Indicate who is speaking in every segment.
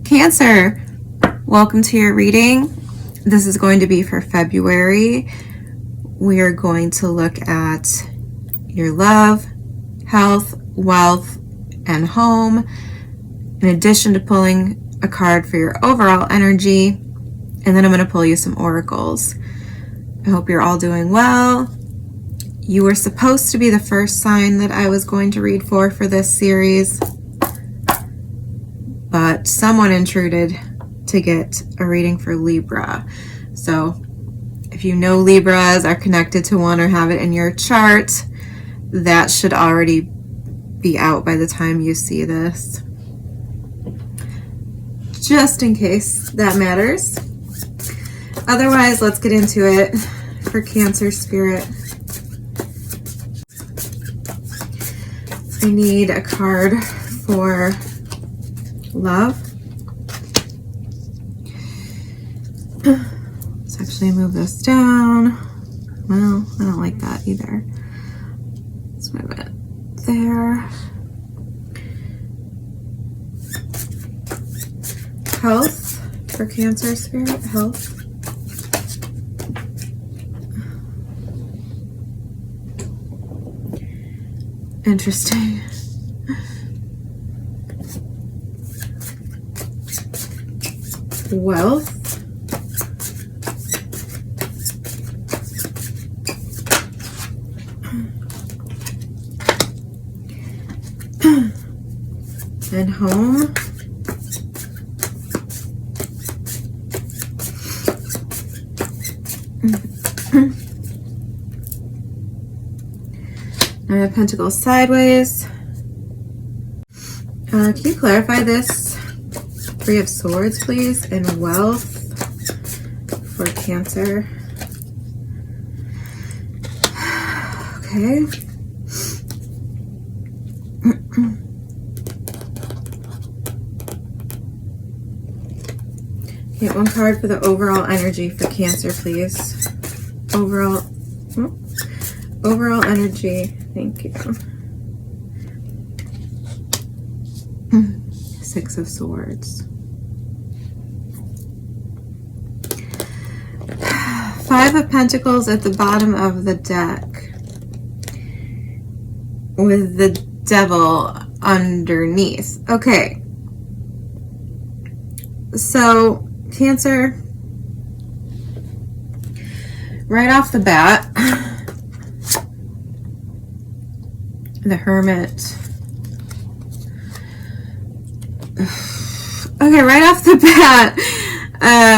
Speaker 1: Cancer, welcome to your reading. This is going to be for February. We are going to look at your love, health, wealth, and home, in addition to pulling a card for your overall energy. And then I'm going to pull you some oracles. I hope you're all doing well. You were supposed to be the first sign that I was going to read for this series, but someone intruded to get a reading for Libra. So if you know Libras, are connected to one, or have it in your chart, that should already be out by the time you see this. Just in case that matters. Otherwise, let's get into it for Cancer Spirit. I need a card for love. Let's actually move this down. Well, I don't like that either. Let's move it there. Health for Cancer Spirit. Health. Interesting. Wealth. And home. Nine of Pentacles sideways. Can you clarify this? Three of Swords, please. And wealth for Cancer. Okay. Get one card for the overall energy for Cancer, please. Overall energy. Thank you. Six of Swords. Five of Pentacles at the bottom of the deck, with the Devil underneath. Okay. So, Cancer, right off the bat, the Hermit. Okay, right off the bat,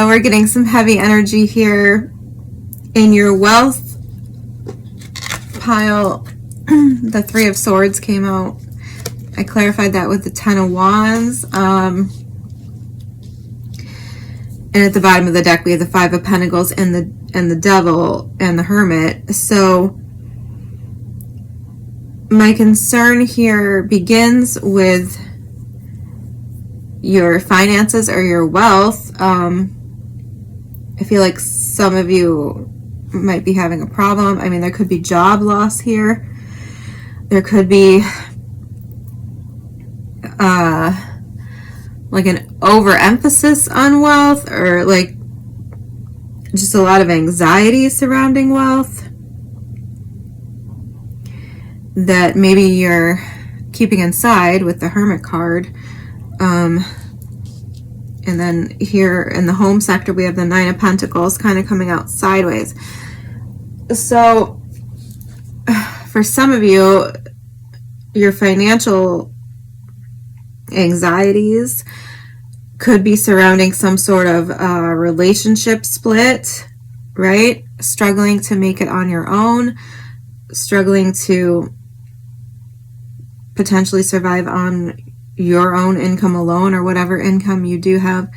Speaker 1: we're getting some heavy energy here in your wealth pile. The Three of Swords came out. I clarified that with the Ten of Wands. And at the bottom of the deck, we have the Five of Pentacles and the Devil and the Hermit. So my concern here begins with your finances or your wealth. I feel like some of you might be having a problem. I mean, there could be job loss here. There could be like an overemphasis on wealth, or like just a lot of anxiety surrounding wealth that maybe you're keeping inside with the Hermit card. And then here in the home sector, we have the Nine of Pentacles kind of coming out sideways. So for some of you, your financial anxieties could be surrounding some sort of relationship split, right? Struggling to make it on your own, struggling to potentially survive on your own income alone, or whatever income you do have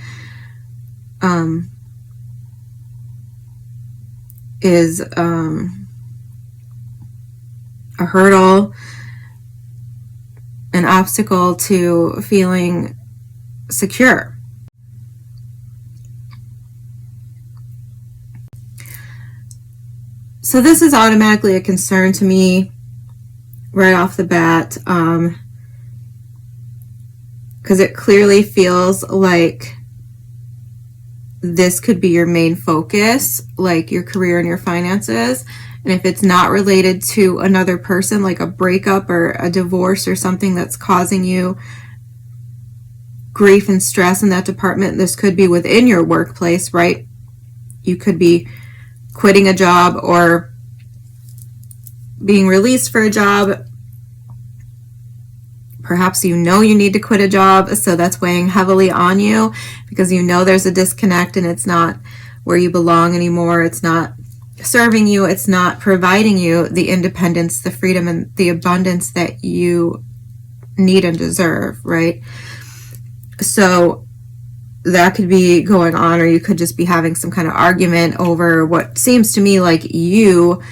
Speaker 1: is a hurdle, an obstacle to feeling secure. So this is automatically a concern to me right off the bat. because it clearly feels like this could be your main focus, like your career and your finances. And if it's not related to another person, like a breakup or a divorce or something that's causing you grief and stress in that department, this could be within your workplace, right? You could be quitting a job or being released for a job. Perhaps you know you need to quit a job, so that's weighing heavily on you because you know there's a disconnect and it's not where you belong anymore. It's not serving you. It's not providing you the independence, the freedom, and the abundance that you need and deserve, right? So that could be going on, or you could just be having some kind of argument over what seems to me like you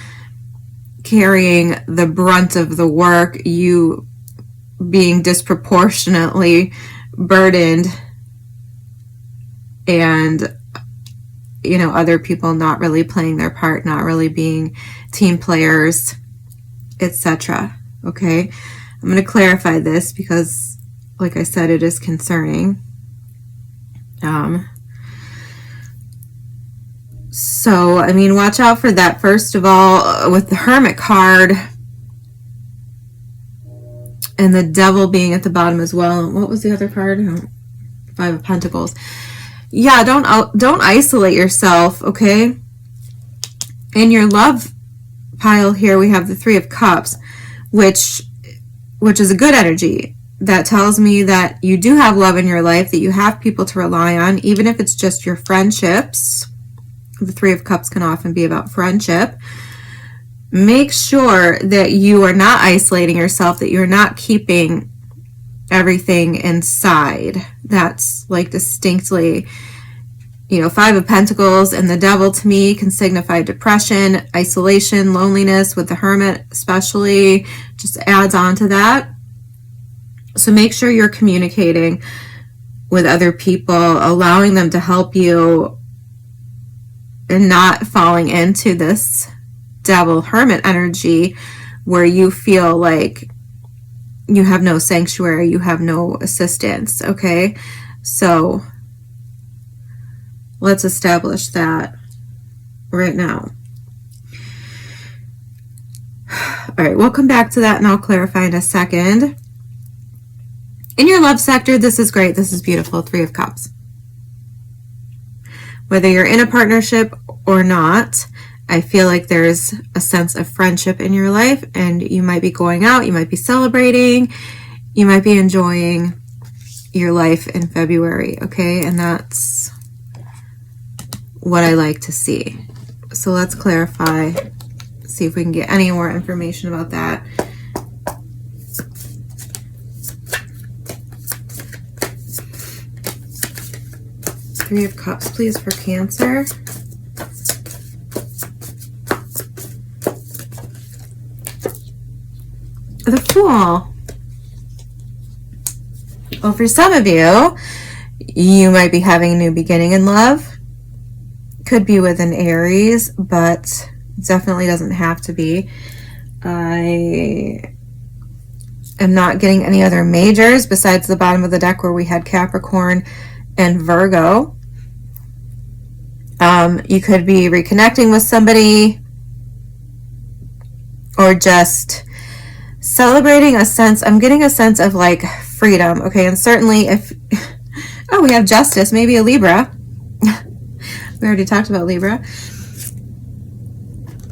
Speaker 1: carrying the brunt of the work, you being disproportionately burdened, and other people not really playing their part, not really being team players, etc. Okay, I'm going to clarify this because, like I said, it is concerning. So I mean, watch out for that. First of all, with the Hermit card and the Devil being at the bottom as well. What was the other card? Five of Pentacles. Yeah, don't isolate yourself, okay? In your love pile here, we have the Three of Cups, which is a good energy. That tells me that you do have love in your life, that you have people to rely on, even if it's just your friendships. The Three of Cups can often be about friendship. Make sure that you are not isolating yourself, that you're not keeping everything inside. That's like distinctly, Five of Pentacles and the Devil to me can signify depression, isolation, loneliness. With the Hermit especially, just adds on to that. So make sure you're communicating with other people, allowing them to help you, and not falling into this Devil Hermit energy where you feel like you have no sanctuary, you have no assistance, okay? So let's establish that right now. All right, we'll come back to that and I'll clarify in a second. In your love sector, this is great. This is beautiful. Three of Cups. Whether you're in a partnership or not, I feel like there's a sense of friendship in your life, and you might be going out, you might be celebrating, you might be enjoying your life in February, okay? And that's what I like to see. So let's clarify, see if we can get any more information about that. Three of Cups, please, for Cancer. The Fool. Well, for some of you, you might be having a new beginning in love. Could be with an Aries, but definitely doesn't have to be. I am not getting any other majors besides the bottom of the deck where we had Capricorn and Virgo. You could be reconnecting with somebody, or just celebrating a sense. I'm getting a sense of like freedom, okay? And certainly if we have Justice, maybe a Libra. We already talked about Libra.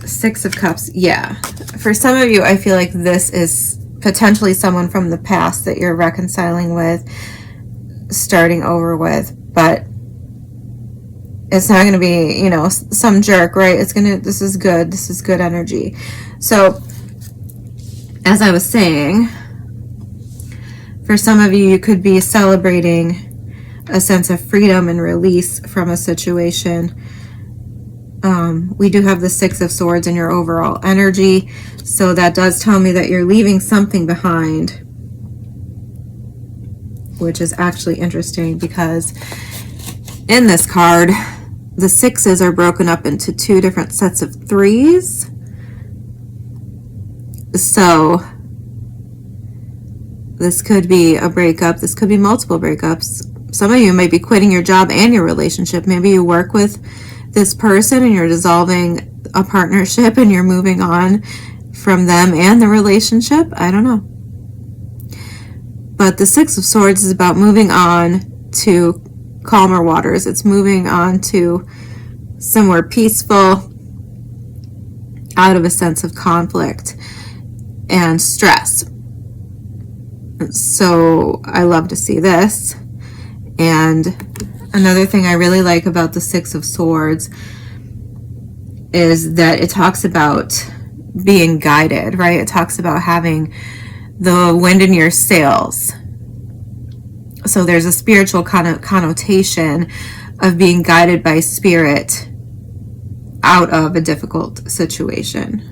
Speaker 1: Six of Cups. Yeah, for some of you, I feel like this is potentially someone from the past that you're reconciling with, starting over with, but it's not going to be, some jerk, right? This is good energy. So as I was saying, for some of you, you could be celebrating a sense of freedom and release from a situation. We do have the Six of Swords in your overall energy, so that does tell me that you're leaving something behind, which is actually interesting because in this card, the sixes are broken up into two different sets of threes. So This could be a breakup. This could be multiple breakups. Some of you might be quitting your job and your relationship. Maybe you work with this person and you're dissolving a partnership and you're moving on from them and the relationship. I don't know. But the Six of Swords is about moving on to calmer waters. It's moving on to somewhere peaceful, out of a sense of conflict and stress. So I love to see this. And another thing I really like about the Six of Swords is that it talks about being guided, right? It talks about having the wind in your sails. So there's a spiritual connotation of being guided by spirit out of a difficult situation.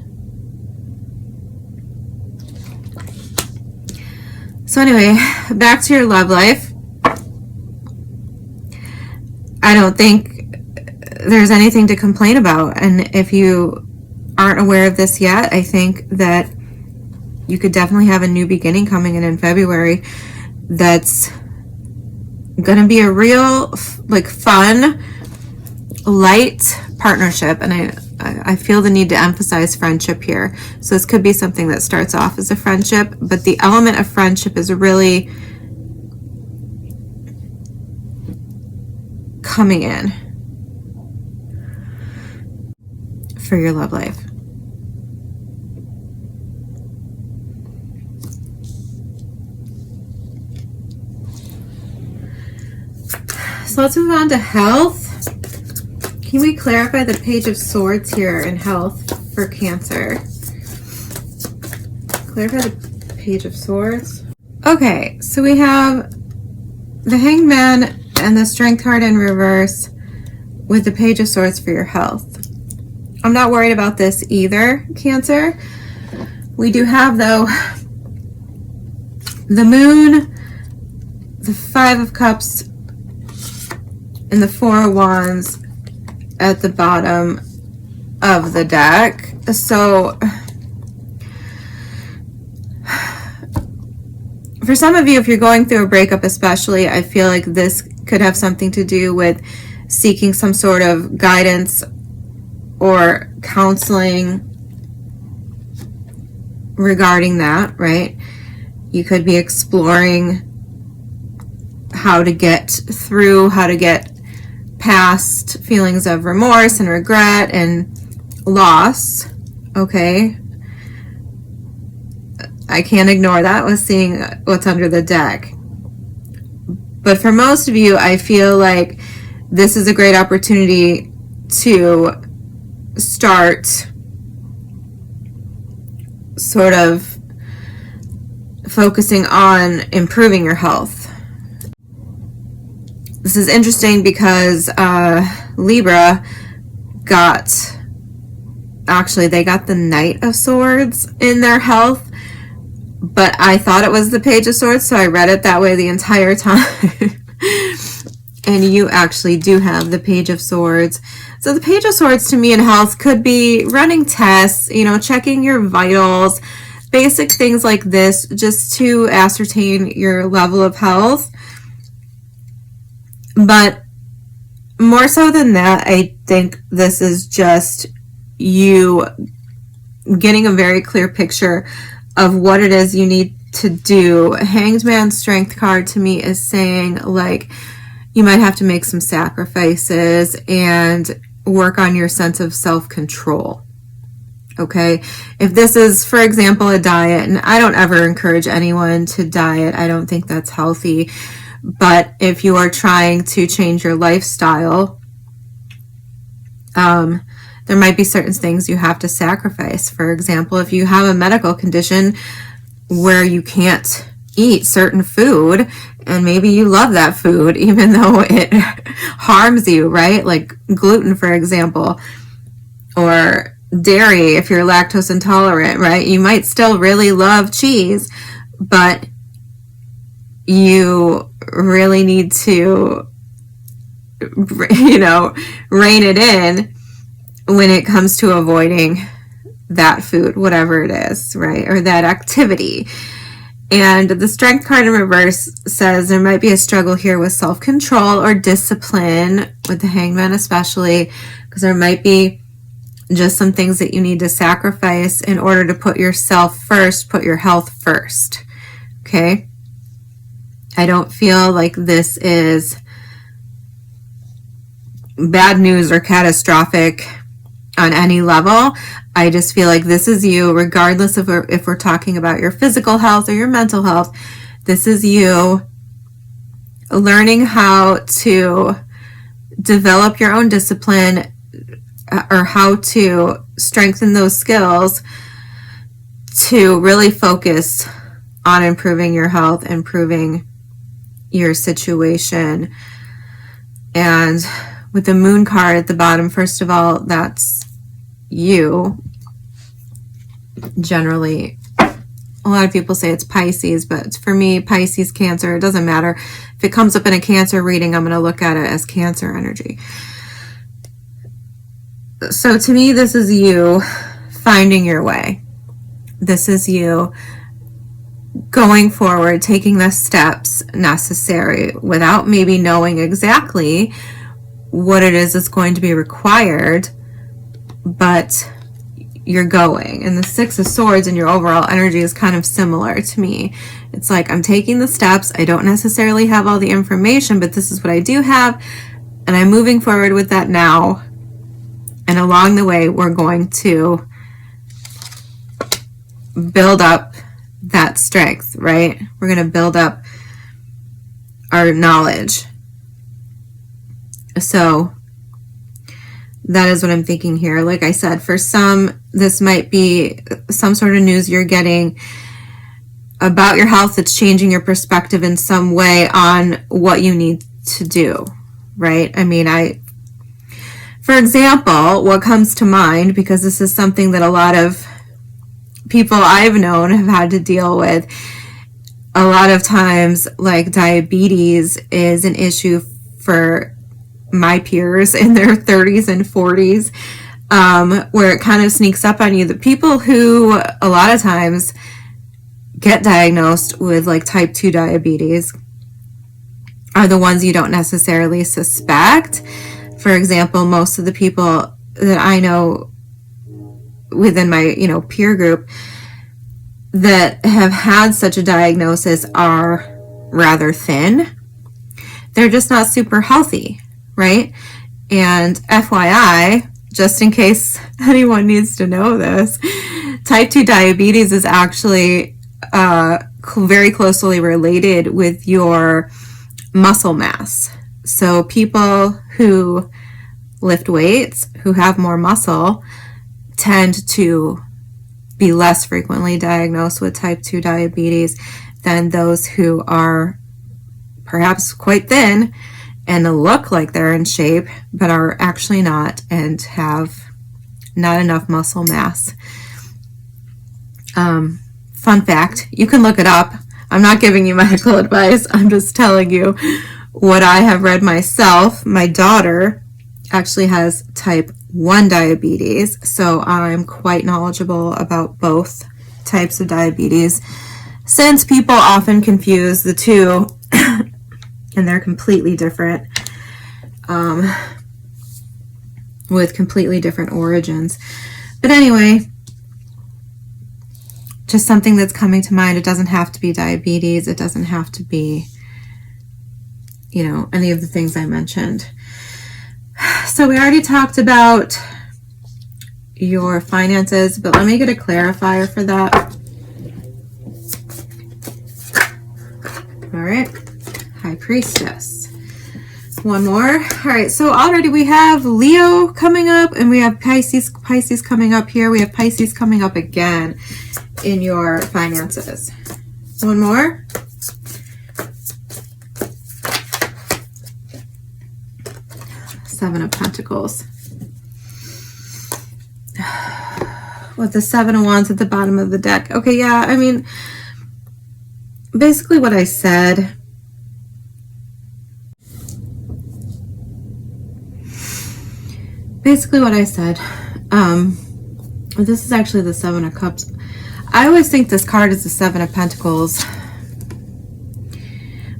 Speaker 1: So anyway, back to your love life. I don't think there's anything to complain about. And if you aren't aware of this yet, I think that you could definitely have a new beginning coming in February that's going to be a real, like, fun, light partnership. And I feel the need to emphasize friendship here. So this could be something that starts off as a friendship, but the element of friendship is really coming in for your love life. So let's move on to health. Can we clarify the Page of Swords here in health for Cancer? Clarify the Page of Swords. Okay, so we have the Hanged Man and the Strength card in reverse with the Page of Swords for your health. I'm not worried about this either, Cancer. We do have, though, the Moon, the Five of Cups, and the Four of Wands at the bottom of the deck. So for some of you, if you're going through a breakup especially, I feel like this could have something to do with seeking some sort of guidance or counseling regarding that, right? You could be exploring how to get through, how to get past feelings of remorse and regret and loss. Okay, I can't ignore that with seeing what's under the deck. But for most of you, I feel like this is a great opportunity to start sort of focusing on improving your health. This is interesting because Libra they got the Knight of Swords in their health, but I thought it was the Page of Swords, so I read it that way the entire time. And you actually do have the Page of Swords. So the Page of Swords to me in health could be running tests, checking your vitals, basic things like this, just to ascertain your level of health. But more so than that, I think this is just you getting a very clear picture of what it is you need to do. Hanged Man Strength card to me is saying, like, you might have to make some sacrifices and work on your sense of self-control. Okay, if this is, for example, a diet, and I don't ever encourage anyone to diet, I don't think that's healthy. But if you are trying to change your lifestyle, there might be certain things you have to sacrifice. For example, if you have a medical condition where you can't eat certain food, and maybe you love that food even though it harms you, right? Like gluten, for example, or dairy if you're lactose intolerant, right? You might still really love cheese, but you really need to, rein it in when it comes to avoiding that food, whatever it is, right? Or that activity. And the Strength card in reverse says there might be a struggle here with self-control or discipline, with the Hangman especially, because there might be just some things that you need to sacrifice in order to put yourself first, put your health first. Okay? I don't feel like this is bad news or catastrophic on any level. I just feel like this is you, regardless of if we're talking about your physical health or your mental health. This is you learning how to develop your own discipline, or how to strengthen those skills to really focus on improving your health, improving your situation. And with the Moon card at the bottom, first of all, that's you. Generally, a lot of people say it's Pisces, but for me, Pisces, Cancer, it doesn't matter. If it comes up in a Cancer reading, I'm going to look at it as Cancer energy. So to me, this is you finding your way. This is you going forward, taking the steps necessary without maybe knowing exactly what it is that's going to be required, but you're going. And the Six of Swords and your overall energy is kind of similar to me. It's like, I'm taking the steps. I don't necessarily have all the information, but this is what I do have, and I'm moving forward with that now. And along the way, we're going to build up that strength, right? We're going to build up our knowledge. So that is what I'm thinking here. Like I said, for some, this might be some sort of news you're getting about your health that's changing your perspective in some way on what you need to do, right? I mean, for example, what comes to mind, because this is something that a lot of people I've known have had to deal with, a lot of times, like diabetes is an issue for my peers in their 30s and 40s, where it kind of sneaks up on you. The people who a lot of times get diagnosed with like type 2 diabetes are the ones you don't necessarily suspect. For example, most of the people that I know within my, peer group that have had such a diagnosis are rather thin. They're just not super healthy, right? And FYI, just in case anyone needs to know this, type 2 diabetes is actually very closely related with your muscle mass. So people who lift weights, who have more muscle, tend to be less frequently diagnosed with type 2 diabetes than those who are perhaps quite thin and look like they're in shape, but are actually not and have not enough muscle mass. Fun fact, you can look it up. I'm not giving you medical advice. I'm just telling you what I have read myself. My daughter actually has type 1 diabetes, so I'm quite knowledgeable about both types of diabetes, since people often confuse the two and they're completely different, with completely different origins. But anyway, just something that's coming to mind. It doesn't have to be diabetes. It doesn't have to be, any of the things I mentioned. So we already talked about your finances, but let me get a clarifier for that. All right, High Priestess. One more. All right, so already we have Leo coming up, and we have Pisces coming up here. We have Pisces coming up again in your finances. One more. Seven of Pentacles. With the Seven of Wands at the bottom of the deck. Okay, yeah, I mean, basically what I said. This is actually the Seven of Cups. I always think this card is the Seven of Pentacles,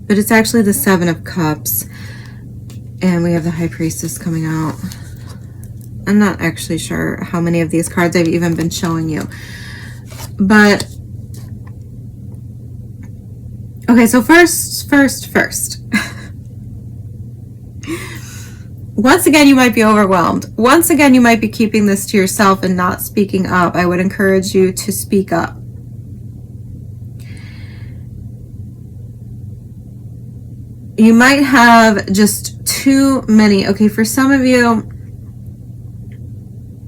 Speaker 1: but it's actually the Seven of Cups. And we have the High Priestess coming out. I'm not actually sure how many of these cards I've even been showing you. But, okay, so first. Once again, you might be overwhelmed. Once again, you might be keeping this to yourself and not speaking up. I would encourage you to speak up. You might have just too many. Okay, for some of you,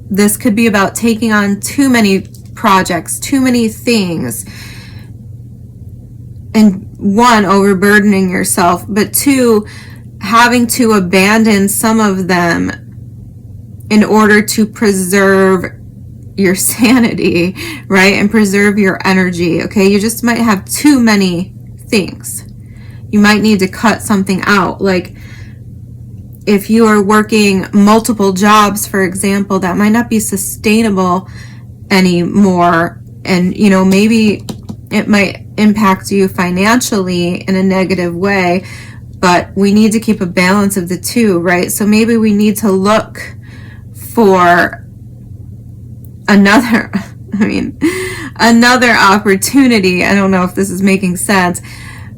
Speaker 1: this could be about taking on too many projects, too many things. And one, overburdening yourself, but two, having to abandon some of them in order to preserve your sanity, right? And preserve your energy, okay? You just might have too many things. You might need to cut something out. Like if you are working multiple jobs, for example, that might not be sustainable anymore. And, you know, maybe it might impact you financially in a negative way, but we need to keep a balance of the two, right? So maybe we need to look for another opportunity. I don't know if this is making sense,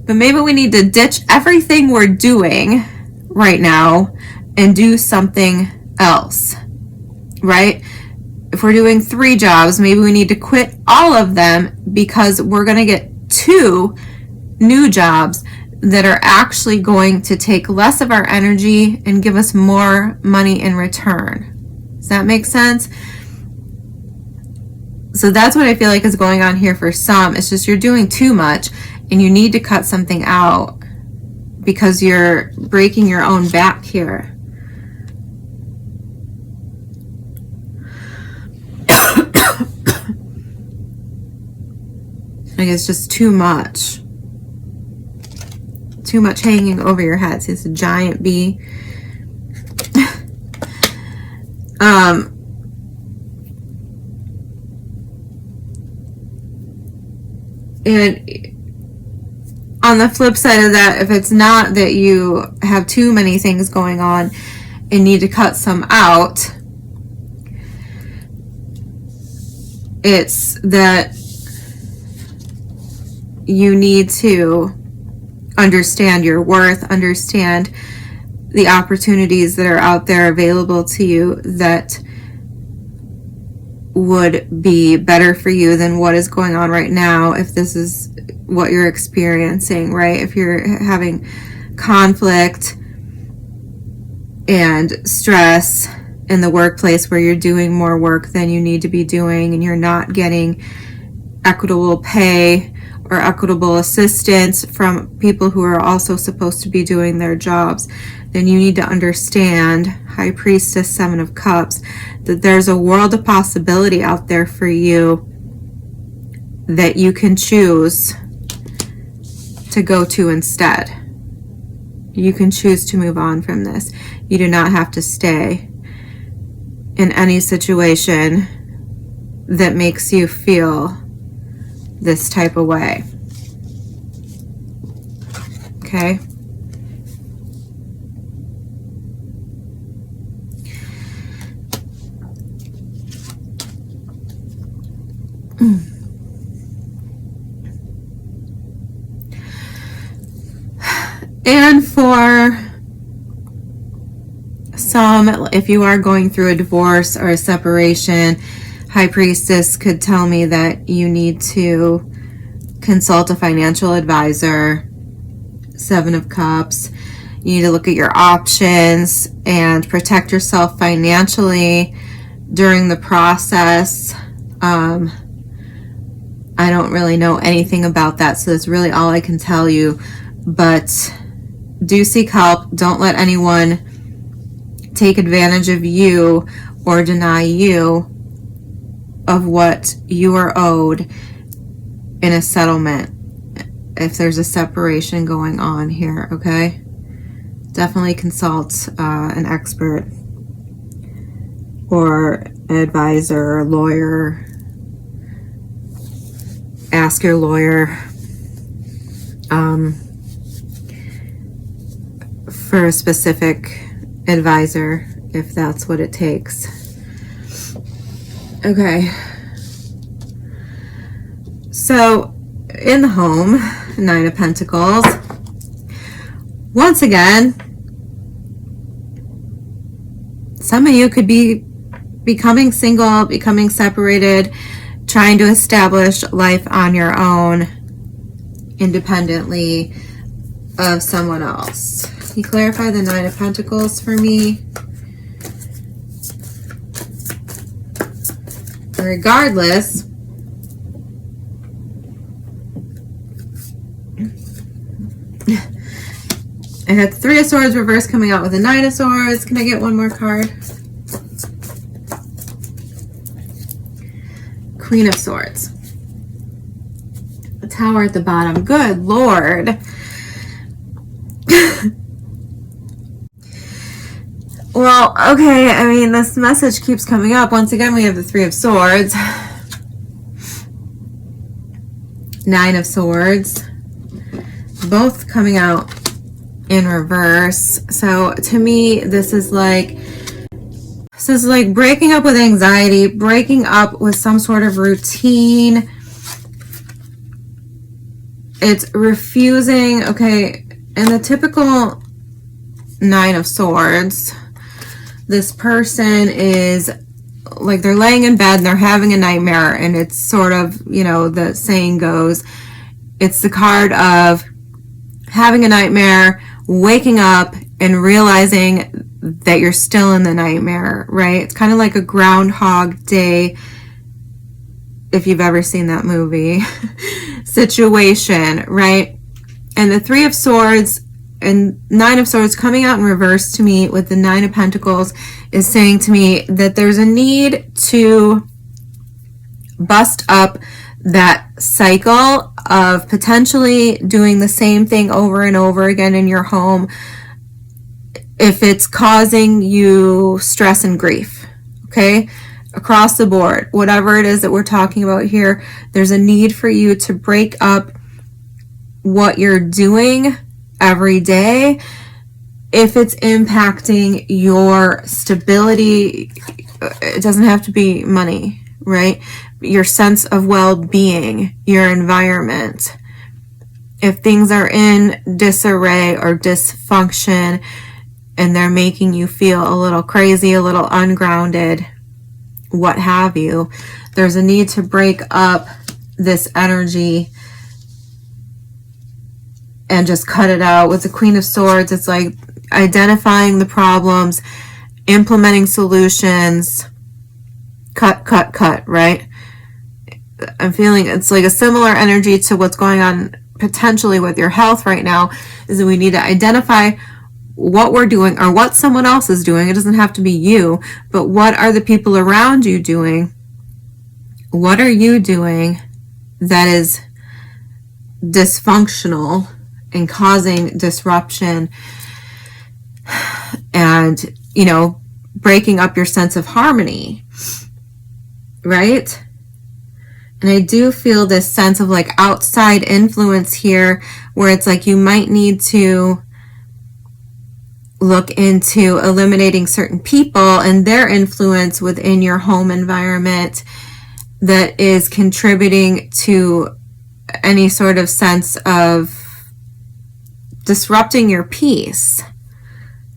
Speaker 1: but maybe we need to ditch everything we're doing right now and do something else, right? If we're doing 3 jobs, maybe we need to quit all of them because we're going to get 2 new jobs that are actually going to take less of our energy and give us more money in return. Does that make sense? So that's what I feel like is going on here for some. It's just you're doing too much and you need to cut something out because you're breaking your own back here. Like it's just too much. Too much hanging over your head. See, it's a giant bee. And on the flip side of that, if it's not that you have too many things going on and need to cut some out, it's that you need to understand your worth, understand the opportunities that are out there available to you that would be better for you than what is going on right now if this is what you're experiencing, right? If you're having conflict and stress in the workplace where you're doing more work than you need to be doing and you're not getting equitable pay or equitable assistance from people who are also supposed to be doing their jobs, then you need to understand, High Priestess, Seven of Cups, that there's a world of possibility out there for you that you can choose to go to instead. You can choose to move on from this. You do not have to stay in any situation that makes you feel this type of way. Okay? And for some, if you are going through a divorce or a separation, High Priestess could tell me that you need to consult a financial advisor. Seven of Cups, you need to look at your options and protect yourself financially during the process. I don't really know anything about that, so that's really all I can tell you. But do seek help. Don't let anyone take advantage of you or deny you of what you are owed in a settlement if there's a separation going on here, okay? Definitely consult an expert or an advisor or lawyer. Ask your lawyer. for a specific advisor if that's what it takes. Okay. So in the home, 9 of Pentacles. Once again, some of you could be becoming single, becoming separated, trying to establish life on your own, independently of someone else. Can you clarify the 9 of Pentacles for me? Regardless, I had the 3 of Swords reverse coming out with a 9 of Swords. Can I get one more card? Queen of Swords. The Tower at the bottom. Good Lord. Well, okay, I mean, this message keeps coming up. Once again, we have the 3 of Swords. 9 of Swords. Both coming out in reverse. So to me, this is like breaking up with anxiety, breaking up with some sort of routine. It's refusing, okay, in the typical 9 of Swords, this person is like, they're laying in bed and they're having a nightmare, and it's sort of, you know, the saying goes, it's the card of having a nightmare, waking up and realizing that you're still in the nightmare, right? It's kind of like a Groundhog Day, if you've ever seen that movie, situation, right? And the 3 of Swords and 9 of Swords coming out in reverse to me with the 9 of Pentacles is saying to me that there's a need to bust up that cycle of potentially doing the same thing over and over again in your home if it's causing you stress and grief, okay? Across the board, whatever it is that we're talking about here, there's a need for you to break up what you're doing every day if it's impacting your stability. It doesn't have to be money, right? Your sense of well-being, your environment. If things are in disarray or dysfunction and they're making you feel a little crazy, a little ungrounded, what have you, there's a need to break up this energy and just cut it out. With the Queen of Swords, it's like identifying the problems, implementing solutions, cut, right? I'm feeling it's like a similar energy to what's going on potentially with your health right now, is that we need to identify what we're doing or what someone else is doing. It doesn't have to be you, but what are the people around you doing? What are you doing that is dysfunctional and causing disruption and, you know, breaking up your sense of harmony, right? And I do feel this sense of like outside influence here, where it's like you might need to look into eliminating certain people and their influence within your home environment that is contributing to any sort of sense of disrupting your peace.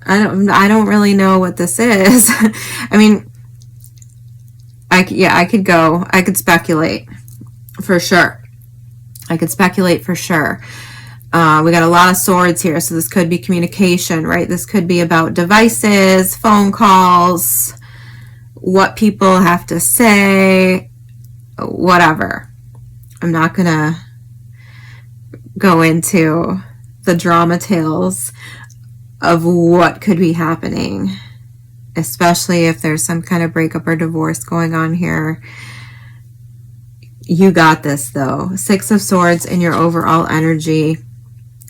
Speaker 1: I don't really know what this is. I mean, I could speculate for sure. We got a lot of swords here, so this could be communication, right? This could be about devices, phone calls, what people have to say, whatever. I'm not gonna go into the drama tales of what could be happening, especially if there's some kind of breakup or divorce going on here. You got this though. 6 of Swords in your overall energy.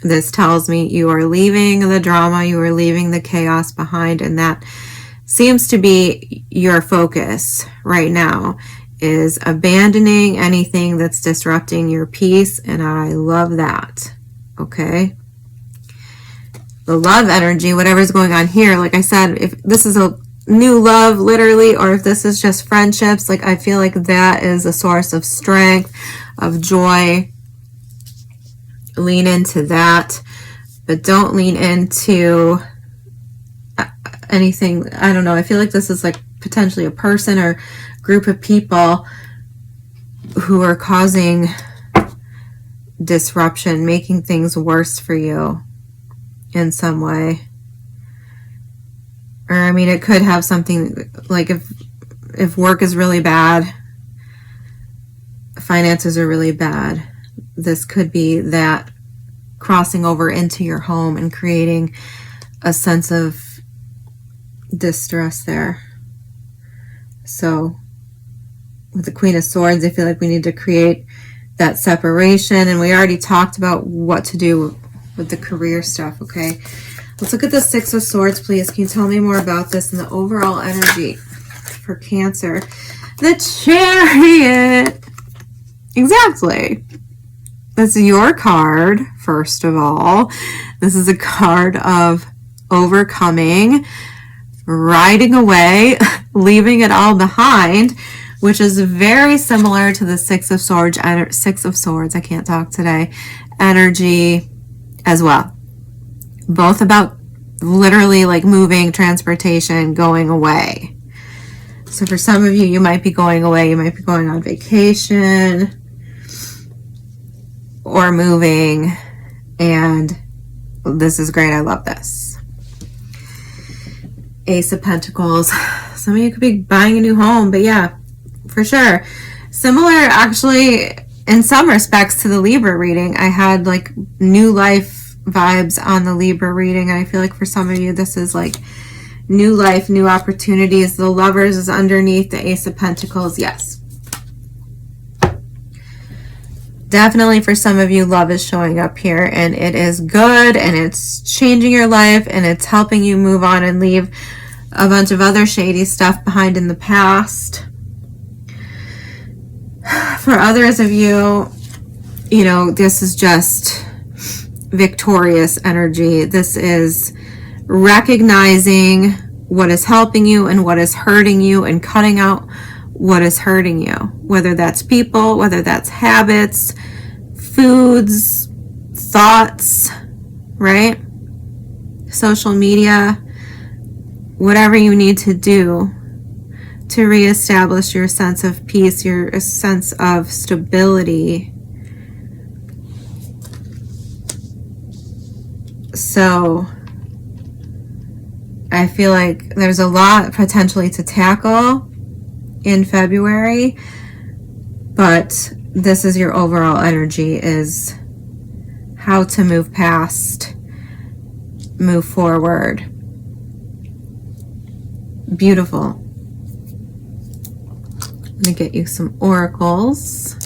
Speaker 1: This tells me you are leaving the drama, you are leaving the chaos behind, and that seems to be your focus right now, is abandoning anything that's disrupting your peace, and I love that. Okay. the love energy, whatever's going on here. Like I said, if this is a new love, literally, or if this is just friendships, like I feel like that is a source of strength, of joy. Lean into that, but don't lean into anything. I don't know. I feel like this is like potentially a person or group of people who are causing disruption, making things worse for you in some way. Or I mean, it could have something like if work is really bad, finances are really bad, this could be that crossing over into your home and creating a sense of distress there. So with the Queen of Swords, I feel like we need to create that separation, and we already talked about what to do with the career stuff. Okay, let's look at the Six of Swords, please. Can you tell me more about this and the overall energy for Cancer? The Chariot. Exactly. That's your card, first of all. This is a card of overcoming, riding away, leaving it all behind, which is very similar to the Six of Swords, I can't talk today, energy as well. Both about literally like moving, transportation, going away. So for some of you, you might be going away, you might be going on vacation or moving, and this is great. I love this. Ace of Pentacles. Some of you could be buying a new home, but yeah, for sure. Similar, actually, in some respects to the Libra reading. I had like new life vibes on the Libra reading, and I feel like for some of you, this is like new life, new opportunities. The Lovers is underneath the Ace of Pentacles. Yes. Definitely for some of you, love is showing up here, and it is good, and it's changing your life, and it's helping you move on and leave a bunch of other shady stuff behind in the past. For others of you, you know, this is just victorious energy. This is recognizing what is helping you and what is hurting you, and cutting out what is hurting you, whether that's people, whether that's habits, foods, thoughts, right? Social media, whatever you need to do to reestablish your sense of peace, your sense of stability. So I feel like there's a lot potentially to tackle in February, but this is your overall energy, is how to move past, move forward. Beautiful. I'm gonna get you some oracles.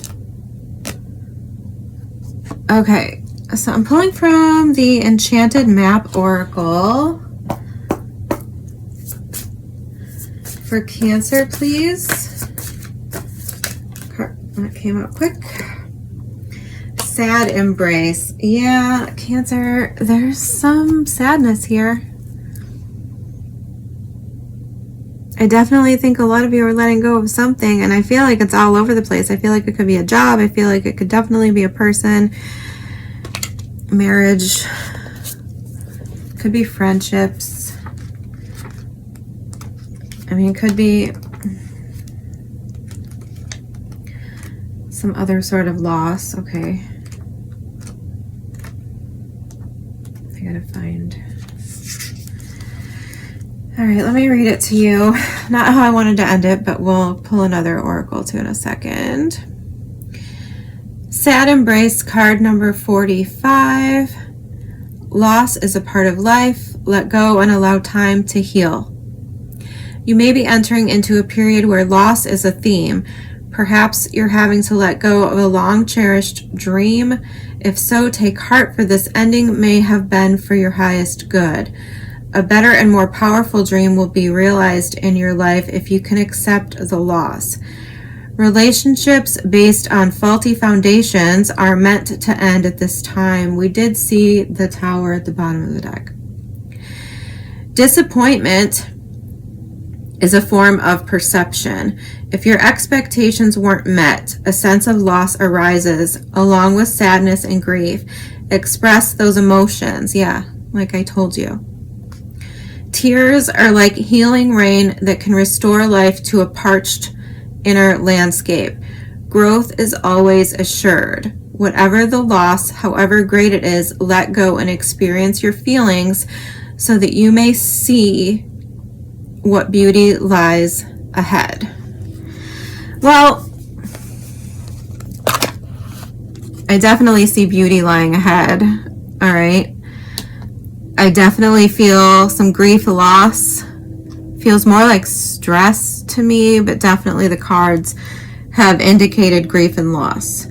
Speaker 1: Okay, so I'm pulling from the Enchanted Map Oracle. For Cancer, please. That came out quick. Sad embrace. Yeah, Cancer, there's some sadness here. I definitely think a lot of you are letting go of something, and I feel like it's all over the place. I feel like it could be a job. I feel like it could definitely be a person. Marriage. Could be friendships. I mean, it could be some other sort of loss. Okay. I gotta find. All right, let me read it to you. Not how I wanted to end it, but we'll pull another oracle too in a second. Sad Embrace, card number 45. Loss is a part of life. Let go and allow time to heal. You may be entering into a period where loss is a theme. Perhaps you're having to let go of a long-cherished dream. If so, take heart, for this ending may have been for your highest good. A better and more powerful dream will be realized in your life if you can accept the loss. Relationships based on faulty foundations are meant to end at this time. We did see the Tower at the bottom of the deck. Disappointment is a form of perception. If your expectations weren't met, a sense of loss arises along with sadness and grief. Express those emotions. Yeah, like I told you. Tears are like healing rain that can restore life to a parched inner landscape. Growth is always assured. Whatever the loss, however great it is, let go and experience your feelings so that you may see what beauty lies ahead. Well, I definitely see beauty lying ahead. All right. I definitely feel some grief, loss. Feels more like stress to me, but definitely the cards have indicated grief and loss.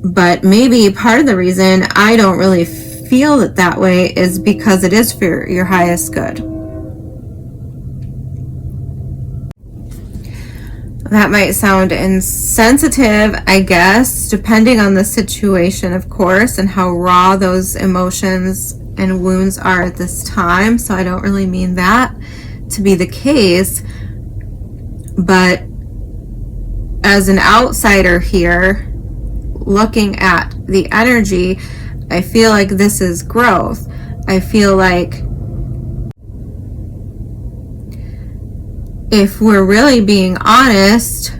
Speaker 1: But maybe part of the reason I don't really feel it that way is because it is for your highest good. That might sound insensitive, I guess, depending on the situation, of course, and how raw those emotions and wounds are at this time. So I don't really mean that to be the case. But as an outsider here, looking at the energy, I feel like this is growth. I feel like if we're really being honest,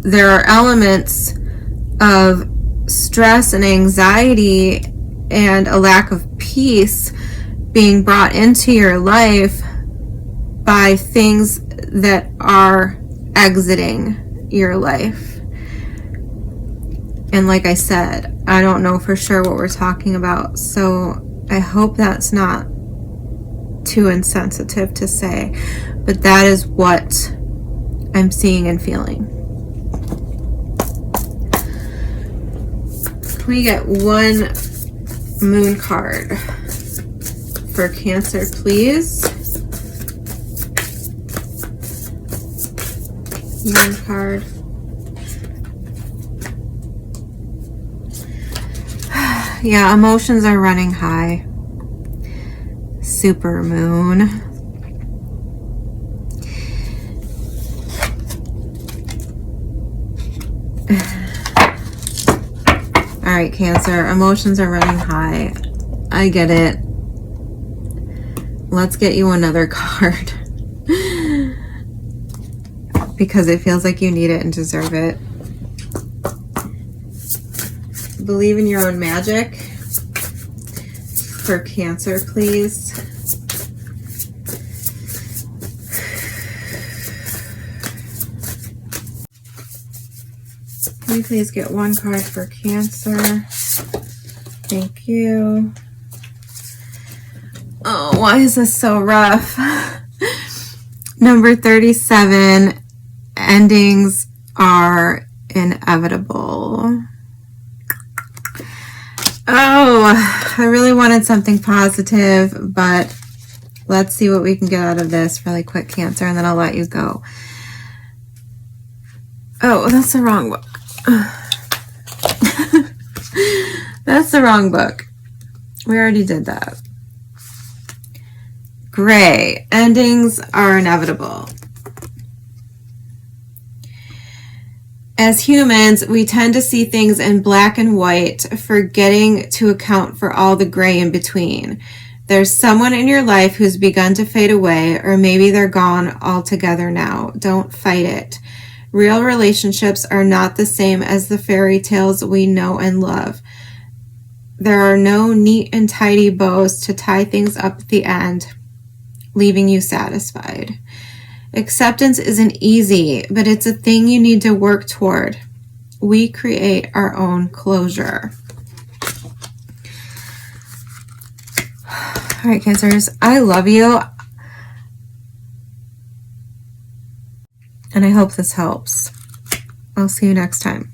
Speaker 1: there are elements of stress and anxiety and a lack of peace being brought into your life by things that are exiting your life. And like I said, I don't know for sure what we're talking about, so I hope that's not too insensitive to say, but that is what I'm seeing and feeling. Can we get one moon card for Cancer, please? Moon card. Yeah, emotions are running high. Super moon. All right, Cancer, emotions are running high. I get it. Let's get you another card. Because it feels like you need it and deserve it. Believe in your own magic for Cancer, please. Can we please get one card for Cancer? Thank you. Oh, why is this so rough? Number 37, endings are inevitable. Oh, I really wanted something positive, but let's see what we can get out of this really quick, Cancer, and then I'll let you go. Oh, that's the wrong book. That's the wrong book. We already did that. Gray. Endings are inevitable. As humans, we tend to see things in black and white, forgetting to account for all the gray in between. There's someone in your life who's begun to fade away, or maybe they're gone altogether now. Don't fight it. Real relationships are not the same as the fairy tales we know and love. There are no neat and tidy bows to tie things up at the end, leaving you satisfied. Acceptance isn't easy, but it's a thing you need to work toward. We create our own closure. All right, Cancers, I love you. And I hope this helps. I'll see you next time.